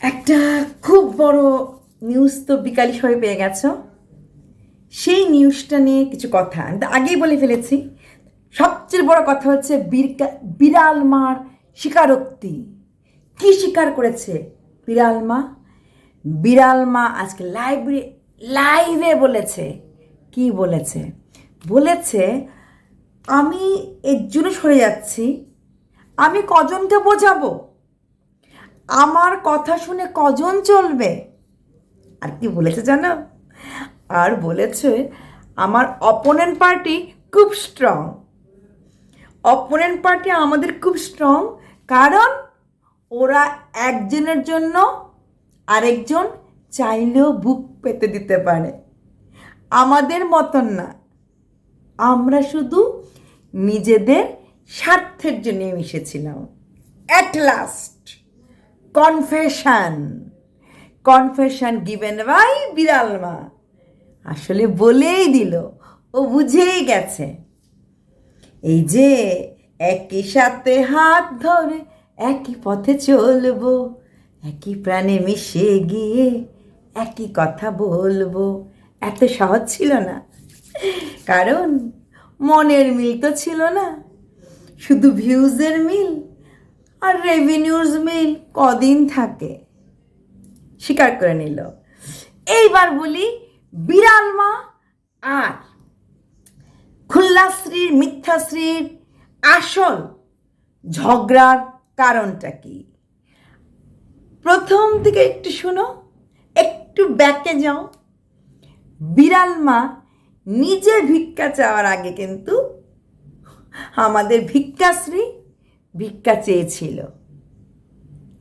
একটা খুব বড় নিউজ তো বিকালই সবাই পেয়ে গেছো। সেই নিউজটা নিয়ে কিছু কথা আমি তো আগেই বলে ফেলেছি। সবচেয়ে বড় কথা হচ্ছে বিড়াল মার স্বীকারোক্তি। কি স্বীকার করেছে বিড়াল মা? বিড়াল মা আজকে লাইভে বলেছে। কি বলেছে? বলেছে, আমি এর জন্য সরে যাচ্ছি, আমি কজনকে বোঝাবো, আমার কথা শুনে কজন চলবে। আর কি বলেছে জানো? আর বলেছে, আমার অপোনেন্ট পার্টি খুব স্ট্রং। অপোনেন্ট পার্টি আমাদের খুব স্ট্রং, কারণ ওরা একজনের জন্য আরেকজন চাইলেও বুক পেতে দিতে পারে, আমাদের মতন না। আমরা শুধু নিজেদের স্বার্থের জন্য মিশেছিলাম। At last confession confession given by বিড়াল মা। আসলে বলেই দিল, ও বুঝেই গেছে। এই যে একই সাথে হাত ধরে একই পথে চলবো, একই প্রাণে মিশে গিয়ে একই কথা বলবো, এত সহজ ছিল না। কারণ মনের মিল তো ছিল না, শুধু ভিউজের মিল। আর রেভিনিউজ মিল কদিন থাকে, স্বীকার করে নিল। এইবার বলি, বিড়াল মা আর খুল্লাশ্রীর মিথ্যাশ্রীর আসল ঝগড়ার কারণটা কি? প্রথম থেকে একটু শোনো, একটু ব্যাকে যাও। বিড়াল মা নিজে ভিক্ষা চাওয়ার আগে কিন্তু আমাদের ভিক্ষাশ্রী ভিক্ষা চেয়েছিল।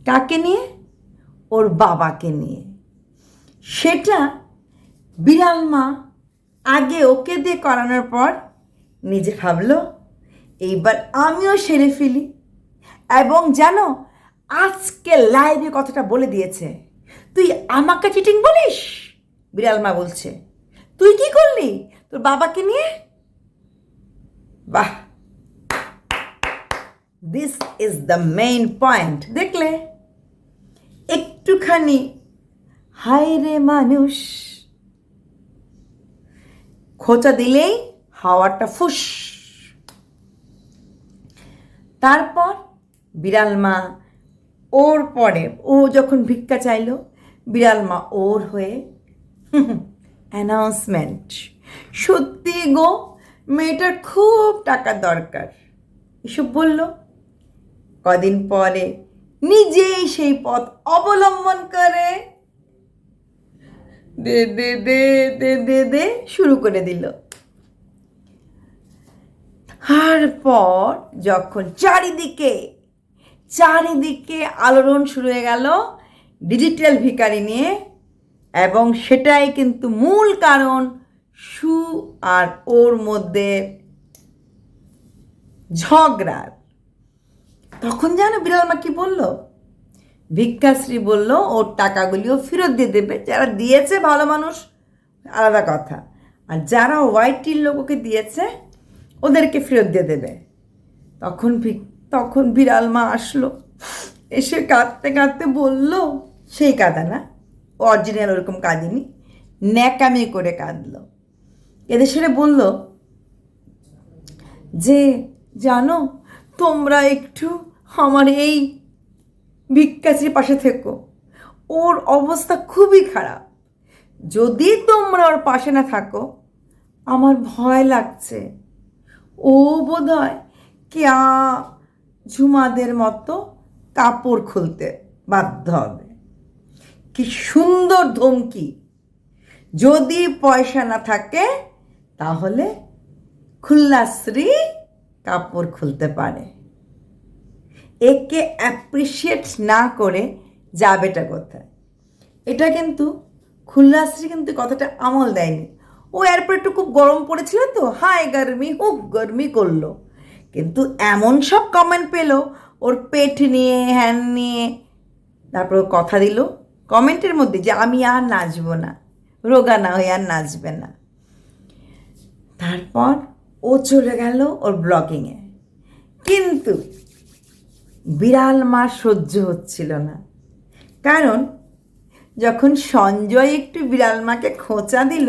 কাকে নিয়ে? ওর বাবাকে নিয়ে। সেটা বিড়াল মা আগে ওকে দিয়ে করানোর পর নিজে ভাবলো, এইবার আমিও সেরে ফেলি। এবং জানো, আজকে লাইভে কথাটা বলে দিয়েছে, তুই আমাকে চিটিং বলিস? বিড়াল মা বলছে, তুই কি করলি তোর বাবাকে নিয়ে? বাহ, this is the main point. দেখলে একটুখানি হায় রে মানুষ, খোঁচা দিলেই হাওয়াটা ফুস। তারপর বিড়াল মা ওর পরে, ও যখন ভিক্ষা চাইল, বিড়াল মা ওর হয়ে অ্যানাউন্সমেন্ট, সত্যি গো মেয়েটার খুব টাকার দরকার, এসব বলল। কদিন পরে নিজেই সেই পথ অবলম্বন করে দে দে দে দে দে দে শুরু করে দিল। তারপর যখন চারিদিকে আলোড়ন শুরু হয়ে গেল ডিজিটাল ভিখারি নিয়ে, এবং সেটাই কিন্তু মূল কারণ সু আর ওর মধ্যে ঝগড়ার। তখন জানো বিড়াল মা কি বলল? ভিক্ষাশ্রী বলল ওর টাকাগুলিও ফেরত দিয়ে দেবে, যারা দিয়েছে ভালো মানুষ আলাদা কথা, আর যারা ওয়াইটির লোককে দিয়েছে ওদেরকে ফেরত দিয়ে দেবে। তখন বিড়াল মা আসলো, এসে কাঁদতে কাঁদতে বলল, সেই কাঁদা না, অরিজিনাল ওরকম কাঁদিনি, ন্যাকামি করে কাঁদলো। এদের সেরে বলল যে, জানো, তোমরা একটু আমার এই ভিক্ষাশ্রীর পাশে থেকো, ওর অবস্থা খুবই খারাপ। যদি তোমরা ওর পাশে না থাকো, আমার ভয় লাগছে, ও বোধহয় কেয়া ঝুমাদের মতো কাপড় খুলতে বাধ্য হবে। কি সুন্দর ধমকি! যদি পয়সা না থাকে তাহলে খুল্লাশ্রী কাপড় খুলতে পারে। একে অ্যাপ্রিসিয়েট না করে যাবেটা কোথায়? এটা কিন্তু খুল্লাশ্রী কিন্তু কথাটা আমল দেয়নি। ও এরপর একটু খুব গরম পড়েছিল তো, হায় গরমি হুক গরমি করলো, কিন্তু এমন সব কমেন্ট পেলো ওর পেট নিয়ে, হ্যান নিয়ে। তারপর ও কথা দিল কমেন্টের মধ্যে যে আমি আর নাচবো না, রোগা না হয়ে আর নাচবে না। তারপর ও চলে গেল ওর ব্লগিংয়ে। কিন্তু বিড়াল মা সহ্য হচ্ছিল না, কারণ যখন সঞ্জয় একটু বিড়াল মাকে খোঁচা দিল,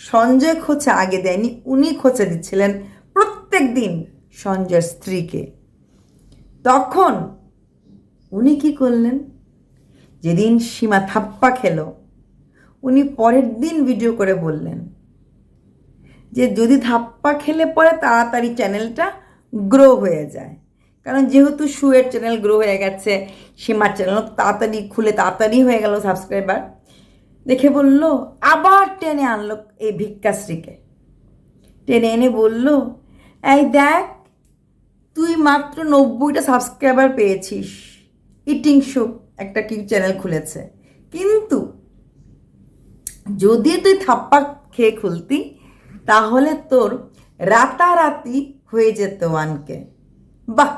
সঞ্জয় খোঁচা আগে দেয়নি, উনি খোঁচা দিচ্ছিলেন প্রত্যেক দিন সঞ্জয়ের স্ত্রীকে। তখন উনি কি করলেন, যেদিন সীমা থাপ্পা খেলো উনি পরের দিন ভিডিও করে বললেন যে যদি ধাপ্পা খেলে পরে তাড়াতাড়ি চ্যানেলটা গ্রো হয়ে যায়, কারণ যেহেতু শুয়ের চ্যানেল গ্রো হয়ে গেছে, সীমার চ্যানেল তাড়াতাড়ি খুলে তাড়াতাড়ি হয়ে গেল সাবস্ক্রাইবার, দেখে বলল, আবার টেনে আনলো এই ভিক্ষাশ্রীকে, টেনে এনে বলল, এই দেখ তুই মাত্র 90টা সাবস্ক্রাইবার পেয়েছিস, ইটিং শো একটা কি চ্যানেল খুলেছে, কিন্তু যদি তুই থাপ্পা খেয়ে খুলতি তাহলে তোর রাতারাতি হয়ে যেত 1K। বাহ,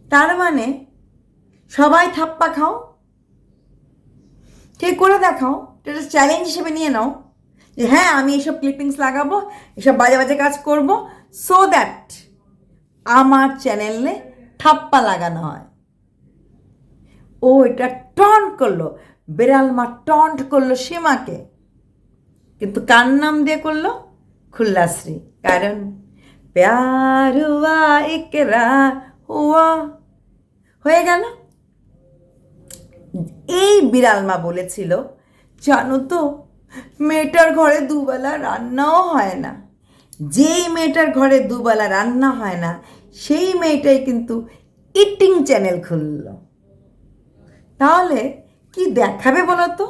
তার মানে সবাই থাপ্পা খাও, ঠিক করে দেখাও, এটা চ্যালেঞ্জ হিসেবে নিয়ে নাও যে হ্যাঁ আমি এইসব ক্লিপিংস লাগাবো, এসব বাজে বাজে কাজ করব, সো দ্যাট আমার চ্যানেলে থাপ্পা লাগানো হয়। ও এটা টন্ট করলো, বিড়াল মা টন্ট করলো সীমাকে, কিন্তু কার নাম দিয়ে করলো? খুল্লাশ্রী। কারণ প্যার হুয়া ইকরার হুয়া, হয়ে গেল। এই বিড়াল মা বলেছিল, জানো তো মেয়েটার ঘরে দুবেলা রান্নাও হয় না, যেই মেয়েটার ঘরে দুবেলা রান্না হয় না সেই মেয়েটাই কিন্তু ইটিং চ্যানেল খুলল। তাহলে কি দেখাবে বলো তো,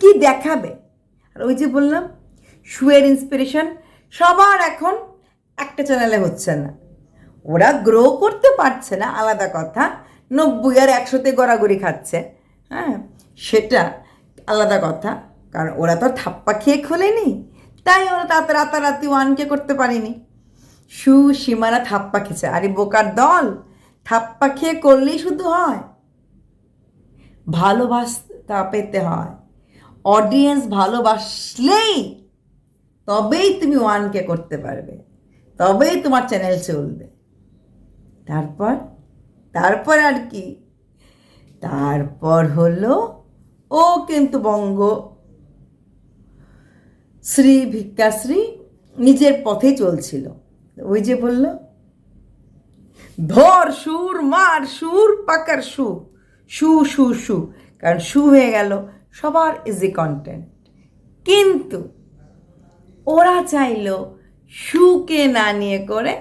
কি দেখাবে? আর ওই যে বললাম শুয়ের ইন্সপিরেশন সবার এখন একটা চ্যানেলে হচ্ছে না, ওরা গ্রো করতে পারছে না আলাদা কথা, 90 আর 100তে গড়াগড়ি খাচ্ছে, হ্যাঁ সেটা আলাদা কথা, কারণ ওরা তো থাপ্পা খেয়ে খোলেনি, তাই ওরা রাতারাতি 1K করতে পারেনি। সীমারা থাপ্পা খেয়েছে, আরে বোকার দল, থাপ্পা খেয়ে করলেই শুধু হয়? ভালোবাসা পেতে হয়, অডিয়েন্স ভালোবাসলেই তবেই তুমি 1K করতে পারবে, তবেই তোমার চ্যানেল চলবে। তারপর আর কি, তারপর হলো ও কিন্তু বঙ্গ শ্রী ভিক্ষাশ্রী নিজের পথে চলছিল। ওই যে বলল, ধর সুর মার সুর পাকার সু সু সু সু, কারণ সু হয়ে গেল সবার ইজি কন্টেন্ট। কিন্তু ওরা চাইল সুকে না নিয়ে করে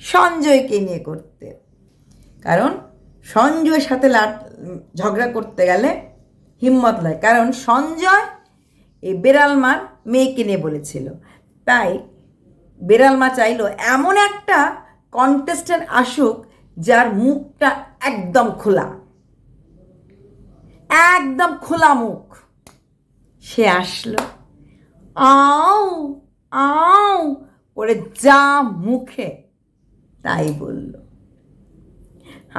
সঞ্জয়কে নিয়ে করতে, কারণ সঞ্জয়ের সাথে ঝগড়া করতে গেলে হিম্মত লাগে, কারণ সঞ্জয় এই বেড়াল মার মেয়েকে নিয়ে বলেছিল, তাই বেড়াল মা চাইল এমন একটা কন্টেস্টেন্ট আসুক যার মুখটা একদম খোলা, একদম খোলা মুখ। সে আসলো, আও আও করে যা মুখে তাই বলল।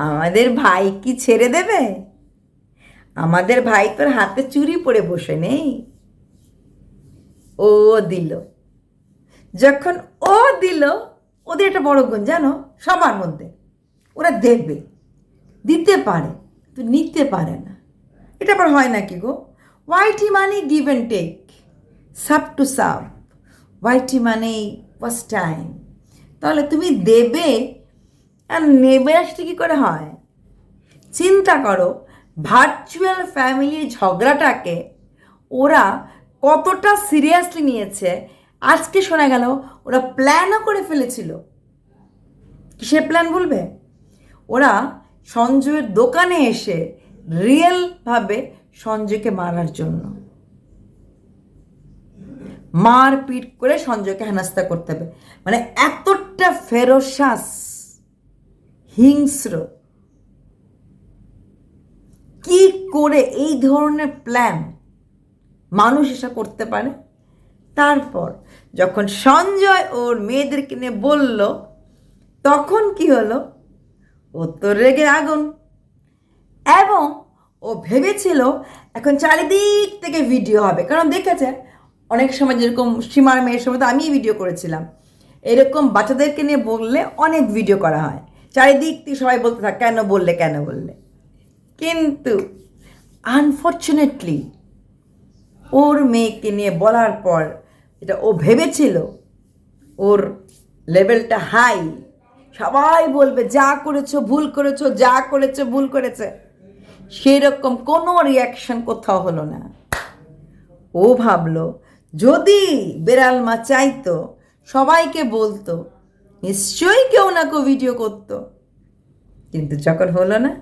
আমাদের ভাই কি ছেড়ে দেবে? আমাদের ভাই তোর হাতে চুরি পরে বসে নেই, ও দিল। যখন ও দিল, ওদের একটা বড় গুণ জানো সবার মধ্যে, ওরা দেবে, দিতে পারে তো নিতে পারে না। এটা আবার হয় নাকি গো? ওয়াইটি মানে give and take, sub to sub, YT মানে ফার্স্ট টাইম। তাহলে তুমি দেবে আর নেবে আসলে কী করে হয়? চিন্তা করো, ভার্চুয়াল ফ্যামিলির ঝগড়াটাকে ওরা কতটা সিরিয়াসলি নিয়েছে। আজকে শোনা গেল ওরা প্ল্যানও করে ফেলেছিল। কিসের প্ল্যান বলবে? ওরা সঞ্জয়ের দোকানে এসে রিয়েলভাবে সঞ্জয়কে মারার জন্য মারপিট করে সঞ্জয়কে হেনস্থা করতে হবে, মানে এতটা ফেরোসাস হিংস্র। কি করে এই ধরনের প্ল্যান মানুষ এসে করতে পারে? তারপর যখন সঞ্জয় ওর মেয়েদেরকে নিয়ে বলল, তখন কি হলো? ও তো রেগে আগুন, এবং ও ভেবেছিল এখন চারিদিক থেকে ভিডিও হবে, কারণ দেখেছে অনেক সময় যেরকম সীমার মেয়ের সময় তো আমিই ভিডিও করেছিলাম, এরকম বাচ্চাদেরকে নিয়ে বললে অনেক ভিডিও করা হয়, চারিদিক থেকে সবাই বলতে থাকে কেন বললে কেন বললে। কিন্তু আনফর্চুনেটলি ওর মেয়েকে নিয়ে বলার পর এটা ও ভেবেছিল ওর লেভেলটা হাই, সবাই বলবে যা করেছো ভুল করেছো, যা করেছো ভুল করেছে, সেরকম কোনো রিয়াকশন কোথাও হলো না। ও ভাবলো যদি বেড়াল মা চাইতো সবাইকে বলতো, নিশ্চয়ই কেউ না কেউ ভিডিও করতো। কিন্তু যখন হলো না,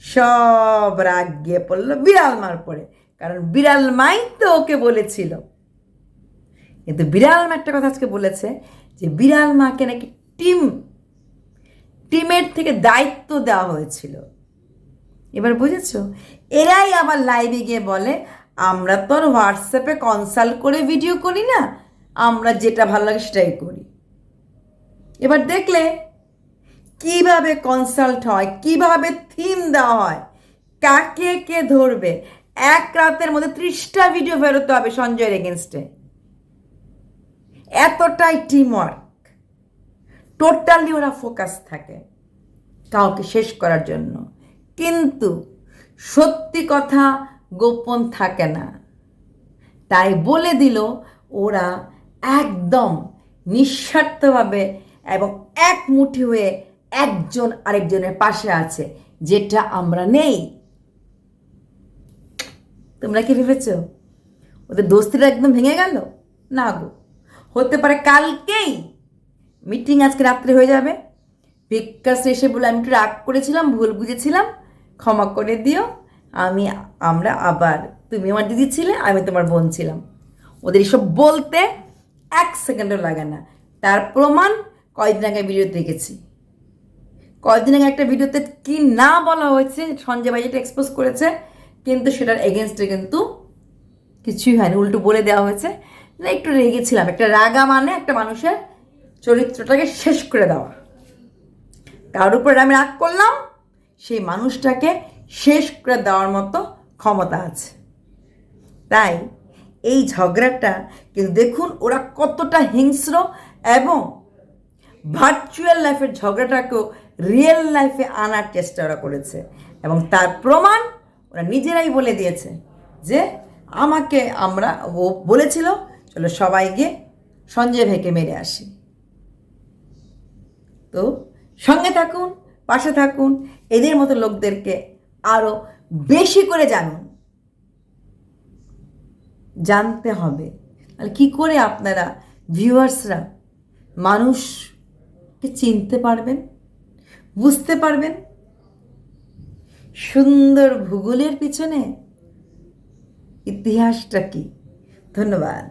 সব রাগ গিয়ে পড়লো বিড়াল মার পরে, কারণ বিড়াল মাই তো ওকে বলেছিল। কিন্তু বিড়াল মা একটা কথা আজকে বলেছে যে বিড়াল মাকে নাকি টিমের থেকে দায়িত্ব দেওয়া হয়েছিল। এবার বুঝেছো? এরাই আবার লাইভে গিয়ে বলে আমরা তো আর হোয়াটসঅ্যাপে কনসাল্ট করে ভিডিও করি না, আমরা যেটা ভালো লাগে সেটাই করি। এবার দেখলে কিভাবে কনসাল্ট হয়, কিভাবে থিম দেওয়া হয়, কাকে কে ধরবে। এক রাতের মধ্যে 30টা ভিডিও বেরোতে হবে সঞ্জয়ের এগেনস্টে। এতটাই টিম ওয়ার্ক, টোটালি ওরা ফোকাস থাকে কাউকে শেষ করার জন্য। কিন্তু সত্যি কথা গোপন থাকে না, তাই বলে দিল ওরা একদম নিঃস্বার্থভাবে এবং এক মুঠি হয়ে একজন আরেকজনের পাশে আছে, যেটা আমরা নেই। তোমরা কি ভেবেছ ওদের দোস্তিটা একদম ভেঙে গেল? না গো, হতে পারে কালকেই মিটিং আজকে রাত্রে হয়ে যাবে। বিকাশ এসে বলে আমি একটু রাগ করেছিলাম, ভুল বুঝেছিলাম, ক্ষমা করে দিও, আমরা আবার, তুমি আমার দিদি ছিলে, আমি তোমার বোন ছিলাম। ওদের এসব বলতে 1 সেকেন্ডও লাগে না। তার প্রমাণ কয়েকদিন আগে ভিডিও দেখেছি। কয়েকদিন আগে একটা ভিডিওতে কি না বলা হয়েছে, সঞ্জয় ভাই যেটা এক্সপোজ করেছে, কিন্তু সেটার এগেনস্টে কিন্তু কিছুই হয়নি, উল্টো বলে দেওয়া হয়েছে। একটু রেগেছিলাম, একটা রাগা মানে একটা মানুষের চরিত্রটাকে শেষ করে দেওয়া। কার উপরে আমি রাগ করলাম, সেই মানুষটাকে শেষ করে দেওয়ার মতো ক্ষমতা আছে। তাই এই ঝগড়াটা কিন্তু দেখুন ওরা কতটা হিংস্র, এবং ভার্চুয়াল লাইফের ঝগড়াটাকেও রিয়েল লাইফে আনার চেষ্টা ওরা করেছে, এবং তার প্রমাণ ওরা নিজেরাই বলে দিয়েছে যে ও বলেছিল চলো সবাই গিয়ে সঞ্জয় ভাইকে মেরে আসি। তো সঙ্গে থাকুন, পাশে থাকুন, এদের মতো লোকদেরকে আরও বেশি করে জানতে হবে। আর কী করে আপনারা ভিউয়ার্সরা মানুষকে চিনতে পারবেন, বুঝতে পারবেন সুন্দর ভূগোলের পিছনে ইতিহাসটা কি। ধন্যবাদ।